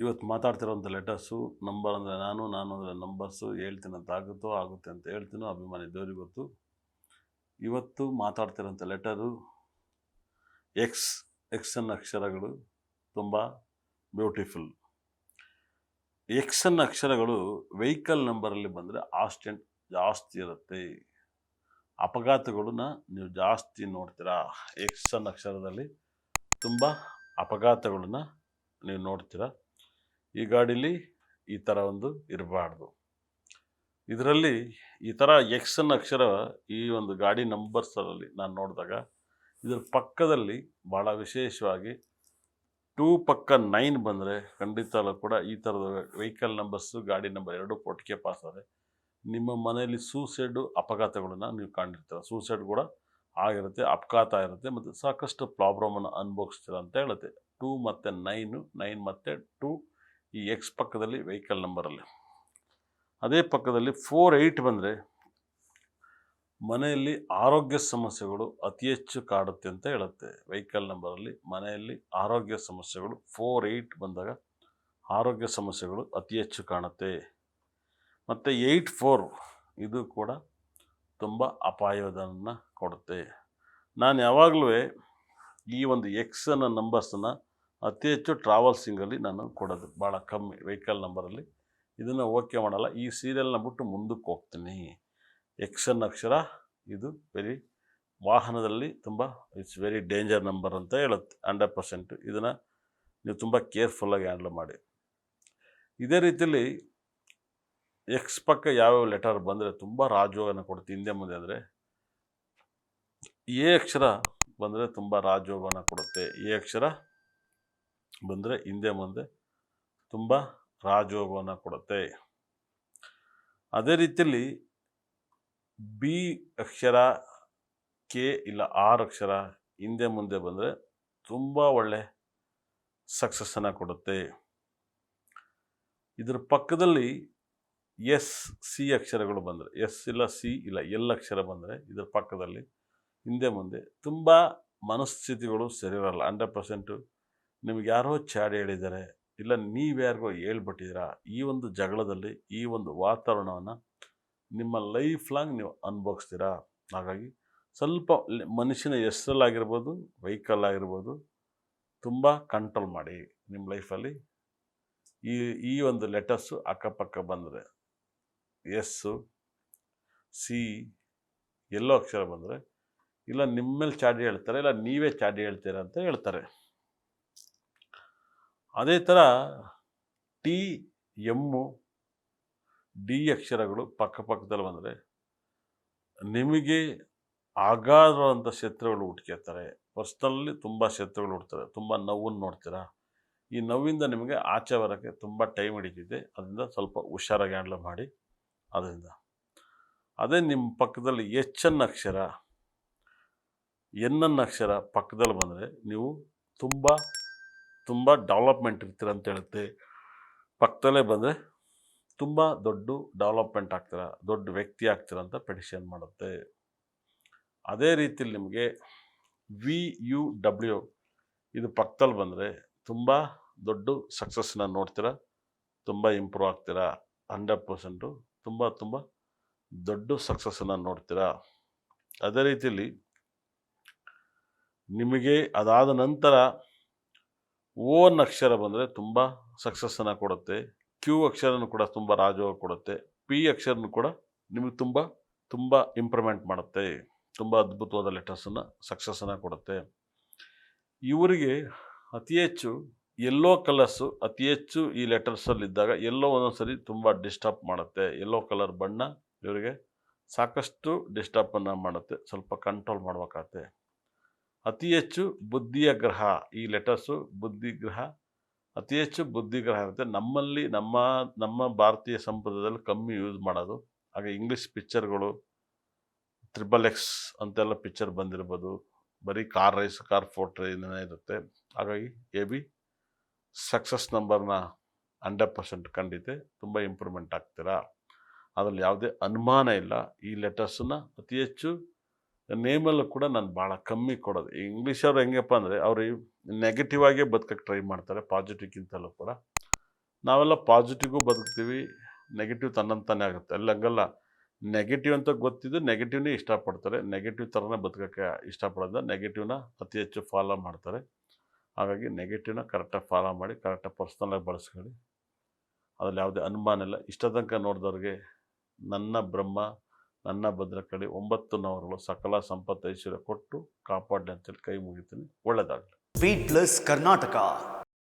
ಇವತ್ತು ಮಾತಾಡ್ತಿರೋಂಥ letters number ಅಂದರೆ ನಾನು ಅಂದರೆ ನಂಬರ್ಸು ಹೇಳ್ತೀನಿ ಅಂತ ಆಗುತ್ತೆ ಅಂತ ಹೇಳ್ತೀನೋ ಅಭಿಮಾನಿ ದೇವ್ರಿಗೆ ಗೊತ್ತು. ಇವತ್ತು ಮಾತಾಡ್ತಿರೋಂಥ ಲೆಟರು ಎಕ್ಸ್. ಎಕ್ಸನ್ನ ಅಕ್ಷರಗಳು ತುಂಬ ಬ್ಯೂಟಿಫುಲ್. ಎಕ್ಸನ್ನ ಅಕ್ಷರಗಳು ವೆಹಿಕಲ್ ನಂಬರಲ್ಲಿ ಬಂದರೆ ಆಕ್ಸಿಡೆಂಟ್ ಜಾಸ್ತಿ ಇರುತ್ತೆ, ಅಪಘಾತಗಳನ್ನ ನೀವು ಜಾಸ್ತಿ ನೋಡ್ತೀರಾ. ಎಕ್ಸನ್ನ ಅಕ್ಷರದಲ್ಲಿ ತುಂಬ ಅಪಘಾತಗಳನ್ನ ನೀವು ನೋಡ್ತೀರಾ. ಈ ಗಾಡೀಲಿ ಈ ಥರ ಒಂದು ಇರಬಾರ್ದು. ಇದರಲ್ಲಿ ಈ ಥರ ಎಕ್ಸನ್ನ ಅಕ್ಷರ ಈ ಒಂದು ಗಾಡಿ ನಂಬರ್ಸಲ್ಲಿ ನಾನು ನೋಡಿದಾಗ ಇದರ ಪಕ್ಕದಲ್ಲಿ ಭಾಳ ವಿಶೇಷವಾಗಿ 2 ಪಕ್ಕ 9 ಬಂದರೆ ಖಂಡಿತಲೂ ಕೂಡ ಈ ಥರದ ವೆಹಿಕಲ್ ನಂಬರ್ಸು ಗಾಡಿ ನಂಬರ್ ಎರಡೂ ಒಟ್ಟಿಗೆ ಪಾಸ್ ಆದರೆ ನಿಮ್ಮ ಮನೆಯಲ್ಲಿ ಸೂಸೈಡು ಅಪಘಾತಗಳನ್ನ ನೀವು ಕಂಡಿರ್ತೀರ. ಸೂಸೈಡ್ ಕೂಡ ಆಗಿರುತ್ತೆ, ಅಪಘಾತ ಇರುತ್ತೆ ಮತ್ತು ಸಾಕಷ್ಟು ಪ್ರಾಬ್ಲಮನ್ನು ಅನುಭವಿಸ್ತೀರ ಅಂತ ಹೇಳುತ್ತೆ. 2 ಮತ್ತು 9, 9 ಮತ್ತು 2 ಈ ಎಕ್ಸ್ ಪಕ್ಕದಲ್ಲಿ ವೆಹಿಕಲ್ ನಂಬರಲ್ಲಿ. ಅದೇ ಪಕ್ಕದಲ್ಲಿ 4, 8 ಬಂದರೆ ಮನೆಯಲ್ಲಿ ಆರೋಗ್ಯ ಸಮಸ್ಯೆಗಳು ಅತಿ ಹೆಚ್ಚು ಕಾಡುತ್ತೆ ಅಂತ ಹೇಳುತ್ತೆ. ವೆಹಿಕಲ್ ನಂಬರಲ್ಲಿ ಮನೆಯಲ್ಲಿ ಆರೋಗ್ಯ ಸಮಸ್ಯೆಗಳು 4, 8 ಬಂದಾಗ ಆರೋಗ್ಯ ಸಮಸ್ಯೆಗಳು ಅತಿ ಹೆಚ್ಚು ಕಾಣುತ್ತೆ. ಮತ್ತು 8, 4 ಇದು ಕೂಡ ತುಂಬ ಅಪಾಯವನ್ನು ಕೊಡುತ್ತೆ. ನಾನು ಯಾವಾಗಲೂ ಈ ಒಂದು ಎಕ್ಸನ್ನ ನಂಬರ್ಸನ್ನು ಅತಿ ಹೆಚ್ಚು ಟ್ರಾವೆಲ್ಸಿಂಗಲ್ಲಿ ನಾನು ಕೊಡೋದು ಭಾಳ ಕಮ್ಮಿ. ವೆಹಿಕಲ್ ನಂಬರಲ್ಲಿ ಇದನ್ನು ಓಕೆ ಮಾಡಲ್ಲ. ಈ ಸೀರಿಯಲ್ನ ಬಿಟ್ಟು ಮುಂದಕ್ಕೆ ಹೋಗ್ತೀನಿ. ಎಕ್ಸನ್ನ ಅಕ್ಷರ ಇದು ವಾಹನದಲ್ಲಿ ತುಂಬ ಇಟ್ಸ್ ವೆರಿ ಡೇಂಜರ್ ನಂಬರ್ ಅಂತ ಹೇಳುತ್ತೆ 100%. ಇದನ್ನು ನೀವು ತುಂಬ ಕೇರ್ಫುಲ್ಲಾಗಿ ಹ್ಯಾಂಡಲ್ ಮಾಡಿ. ಇದೇ ರೀತಿಯಲ್ಲಿ ಎಕ್ಸ್ ಪಕ್ಕ ಯಾವ್ಯಾವ ಲೆಟರ್ ಬಂದರೆ ತುಂಬ ರಾಜಯೋಗನ ಕೊಡುತ್ತೆ ಹಿಂದೆ ಮುಂದೆ ಅಂದರೆ ಎ ಅಕ್ಷರ ಬಂದರೆ ತುಂಬ ರಾಜಯೋಗನ ಕೊಡುತ್ತೆ. ಎ ಅಕ್ಷರ ಬಂದರೆ ಹಿಂದೆ ಮುಂದೆ ತುಂಬ ರಾಜಯೋಗವನ್ನು ಕೊಡುತ್ತೆ. ಅದೇ ರೀತಿಯಲ್ಲಿ ಬಿ ಅಕ್ಷರ, ಕೆ ಇಲ್ಲ ಆರ್ ಅಕ್ಷರ ಹಿಂದೆ ಮುಂದೆ ಬಂದರೆ ತುಂಬ ಒಳ್ಳೆ ಸಕ್ಸಸ್ಸನ್ನು ಕೊಡುತ್ತೆ. ಇದರ ಪಕ್ಕದಲ್ಲಿ ಎಸ್, ಸಿ ಅಕ್ಷರಗಳು ಬಂದರೆ, ಎಸ್ ಇಲ್ಲ ಸಿ ಇಲ್ಲ ಎಲ್ ಅಕ್ಷರ ಬಂದರೆ ಇದರ ಪಕ್ಕದಲ್ಲಿ ಹಿಂದೆ ಮುಂದೆ ತುಂಬ ಮನಸ್ಥಿತಿಗಳು ಸರಿ ಇರಲ್ಲ. 100% ನಿಮ್ಗೆ ಯಾರೋ ಚಾಡಿ ಹೇಳಿದ್ದಾರೆ ಇಲ್ಲ ನೀವ್ಯಾರಿಗೋ ಹೇಳ್ಬಿಟ್ಟಿದ್ದೀರಾ. ಈ ಒಂದು ಜಗಳದಲ್ಲಿ ಈ ಒಂದು ವಾತಾವರಣವನ್ನು ನಿಮ್ಮ ಲೈಫ್ ಲಾಂಗ್ ನೀವು ಅನುಭವಿಸ್ತೀರಾ. ಹಾಗಾಗಿ ಸ್ವಲ್ಪ ಮನುಷ್ಯನ ಹೆಸರಲ್ಲಾಗಿರ್ಬೋದು, ವೆಹಿಕಲ್ ಆಗಿರ್ಬೋದು, ತುಂಬ ಕಂಟ್ರೋಲ್ ಮಾಡಿ ನಿಮ್ಮ ಲೈಫಲ್ಲಿ. ಈ ಒಂದು ಲೆಟರ್ಸು ಅಕ್ಕಪಕ್ಕ ಬಂದರೆ ಎಸ್ಸು, ಸಿ, ಎಲ್ಲೋ ಅಕ್ಷರ ಬಂದರೆ ಇಲ್ಲ ನಿಮ್ಮ ಮೇಲೆ ಚಾಡಿ ಹೇಳ್ತಾರೆ ಇಲ್ಲ ನೀವೇ ಚಾಡಿ ಹೇಳ್ತೀರ ಅಂತ ಹೇಳ್ತಾರೆ. ಅದೇ ಥರ ಟಿ, ಎಮ್ಮು, ಡಿ ಅಕ್ಷರಗಳು ಪಕ್ಕದಲ್ಲಿ ಬಂದರೆ ನಿಮಗೆ ಅಗಾಧವಾದಂಥ ಶತ್ರುಗಳು ಹುಟ್ಕೊಳ್ತಾರೆ. ಪರ್ಸ್ನಲ್ಲಿ ತುಂಬ ಶತ್ರುಗಳು ಹುಡ್ತಾರೆ, ತುಂಬ ನೋವನ್ನು ನೋಡ್ತೀರಾ. ಈ ನೋವಿಂದ ನಿಮಗೆ ಆಚೆ ಬರೋಕ್ಕೆ ತುಂಬ ಟೈಮ್ ಹಿಡಿತಿದೆ. ಅದರಿಂದ ಸ್ವಲ್ಪ ಹುಷಾರಾಗಿ ಹ್ಯಾಂಡಲ್ ಮಾಡಿ. ಅದರಿಂದ ಅದೇ ನಿಮ್ಮ ಪಕ್ಕದಲ್ಲಿ ಎನ್ ಅಕ್ಷರ, ಎನ್ ಅಕ್ಷರ ಪಕ್ಕದಲ್ಲಿ ಬಂದರೆ ನೀವು ತುಂಬ ಡೆವಲಪ್ಮೆಂಟ್ ಇರ್ತೀರ ಅಂತ ಹೇಳುತ್ತೆ. ಪಕ್ಕದಲ್ಲೇ ಬಂದರೆ ತುಂಬ ದೊಡ್ಡ ಡೆವಲಪ್ಮೆಂಟ್ ಆಗ್ತೀರ, ದೊಡ್ಡ ವ್ಯಕ್ತಿ ಆಗ್ತೀರ ಅಂತ ಪ್ರೆಡಿಕ್ಷನ್ ಮಾಡುತ್ತೆ. ಅದೇ ರೀತಿಯಲ್ಲಿ ನಿಮಗೆ VUW ಇದು ಪಕ್ಕದಲ್ಲಿ ಬಂದರೆ ತುಂಬ ದೊಡ್ಡ ಸಕ್ಸಸ್ನ ನೋಡ್ತೀರ, ತುಂಬ ಇಂಪ್ರೂವ್ ಆಗ್ತೀರಾ. 100% ತುಂಬ ದೊಡ್ಡ ಸಕ್ಸಸ್ಸನ್ನು ನೋಡ್ತೀರಾ. ಅದೇ ರೀತಿಯಲ್ಲಿ ನಿಮಗೆ ಅದಾದ ನಂತರ ಓನ್ ಅಕ್ಷರ ಬಂದರೆ ತುಂಬ ಸಕ್ಸಸ್ಸನ್ನು ಕೊಡುತ್ತೆ. ಕ್ಯೂ ಅಕ್ಷರನೂ ಕೂಡ ತುಂಬ ರಾಜಯೋಗ ಕೊಡುತ್ತೆ. ಪಿ ಅಕ್ಷರನೂ ಕೂಡ ನಿಮಗೆ ತುಂಬ ಇಂಪ್ರೂವ್ಮೆಂಟ್ ಮಾಡುತ್ತೆ. ತುಂಬ ಅದ್ಭುತವಾದ ಲೆಟರ್ಸನ್ನು ಸಕ್ಸಸ್ಸನ್ನು ಕೊಡುತ್ತೆ. ಇವರಿಗೆ ಅತಿ ಹೆಚ್ಚು ಯೆಲ್ಲೋ ಕಲರ್ಸು ಅತಿ ಹೆಚ್ಚು ಈ ಲೆಟರ್ಸಲ್ಲಿದ್ದಾಗ ಎಲ್ಲೋ ಒಂದೊಂದು ಸರಿ ತುಂಬ ಡಿಸ್ಟರ್ಬ್ ಮಾಡುತ್ತೆ. ಯೆಲ್ಲೋ ಕಲರ್ ಬಣ್ಣ ಇವರಿಗೆ ಸಾಕಷ್ಟು ಡಿಸ್ಟರ್ಬನ್ನು ಮಾಡುತ್ತೆ. ಸ್ವಲ್ಪ ಕಂಟ್ರೋಲ್ ಮಾಡಬೇಕಾಗತ್ತೆ. ಅತಿ ಹೆಚ್ಚು ಬುದ್ಧಿಯ ಗ್ರಹ ಈ ಲೆಟರ್ಸು ಬುದ್ಧಿಗ್ರಹ, ಅತಿ ಹೆಚ್ಚು ಬುದ್ಧಿಗ್ರಹ ಇರುತ್ತೆ. ನಮ್ಮ ಭಾರತೀಯ ಸಂಪ್ರದಾಯದಲ್ಲಿ ಕಮ್ಮಿ ಯೂಸ್ ಮಾಡೋದು. ಹಾಗೆ ಇಂಗ್ಲೀಷ್ ಪಿಕ್ಚರ್ಗಳು XXX ಅಂತೆಲ್ಲ ಪಿಕ್ಚರ್ ಬಂದಿರ್ಬೋದು. ಬರೀ ಕಾರ್ ರೇಸ್, ಕಾರ್ ಫೋರ್ಟ್ ಏನೇ ಇರುತ್ತೆ. ಹಾಗಾಗಿ AB ಸಕ್ಸಸ್ ನಂಬರ್ನ 100% ಖಂಡಿತ ತುಂಬ ಇಂಪ್ರೂವ್ಮೆಂಟ್ ಆಗ್ತೀರಾ. ಅದರಲ್ಲಿ ಯಾವುದೇ ಅನುಮಾನ ಇಲ್ಲ. ಈ ಲೆಟರ್ಸನ್ನ ಅತಿ ಹೆಚ್ಚು ನೇಮಲ್ಲೂ ಕೂಡ ನಾನು ಭಾಳ ಕಮ್ಮಿ ಕೊಡೋದು. ಇಂಗ್ಲೀಷವ್ರು ಹೆಂಗಪ್ಪ ಅಂದರೆ ಅವರು ನೆಗೆಟಿವ್ ಆಗೇ ಬದುಕಕ್ಕೆ ಟ್ರೈ ಮಾಡ್ತಾರೆ ಪಾಸಿಟಿವ್ಗಿಂತಲೂ ಕೂಡ. ನಾವೆಲ್ಲ ಪಾಸಿಟಿವ್ಗೂ ಬದುಕ್ತೀವಿ, ನೆಗೆಟಿವ್ ತನ್ನಂತಾನೇ ಆಗುತ್ತೆ. ಅಲ್ಲಿ ಹಂಗಲ್ಲ. ನೆಗೆಟಿವ್ ಅಂತ ಗೊತ್ತಿದ್ದು ನೆಗೆಟಿವ್‌ನೇ ಇಷ್ಟಪಡ್ತಾರೆ. ನೆಗೆಟಿವ್ ಥರನೇ ಬದುಕೋಕ್ಕೆ ಇಷ್ಟಪಡೋದ್ರಿಂದ ನೆಗೆಟಿವ್‌ನ ಅತಿ ಹೆಚ್ಚು ಫಾಲೋ ಮಾಡ್ತಾರೆ. ಹಾಗಾಗಿ ನೆಗೆಟಿವ್‌ನ ಕರೆಕ್ಟಾಗಿ ಫಾಲೋ ಮಾಡಿ, ಕರೆಕ್ಟಾಗಿ ಪರ್ಸ್ನಲಾಗಿ ಬಳಸ್ಕೊಳ್ಳಿ. ಅದ್ರಲ್ಲಿ ಯಾವುದೇ ಅನುಮಾನ ಇಲ್ಲ. ಇಷ್ಟ ತನಕ ನೋಡಿದವ್ರಿಗೆ ನನ್ನ ಬ್ರಹ್ಮ, ನನ್ನ ಭದ್ರಕಾಳಿ 9 ನವರುಗಳು ಸಕಲ ಸಂಪತ್ತು ಐಶ್ವರ್ಯ ಕೊಟ್ಟು ಕಾಪಾಡಲಿ ಅಂತೇಳಿ ಕೈ ಮುಗಿತೀನಿ. ಒಳ್ಳೆಯದಾಗಲಿ. Beat plus Karnataka.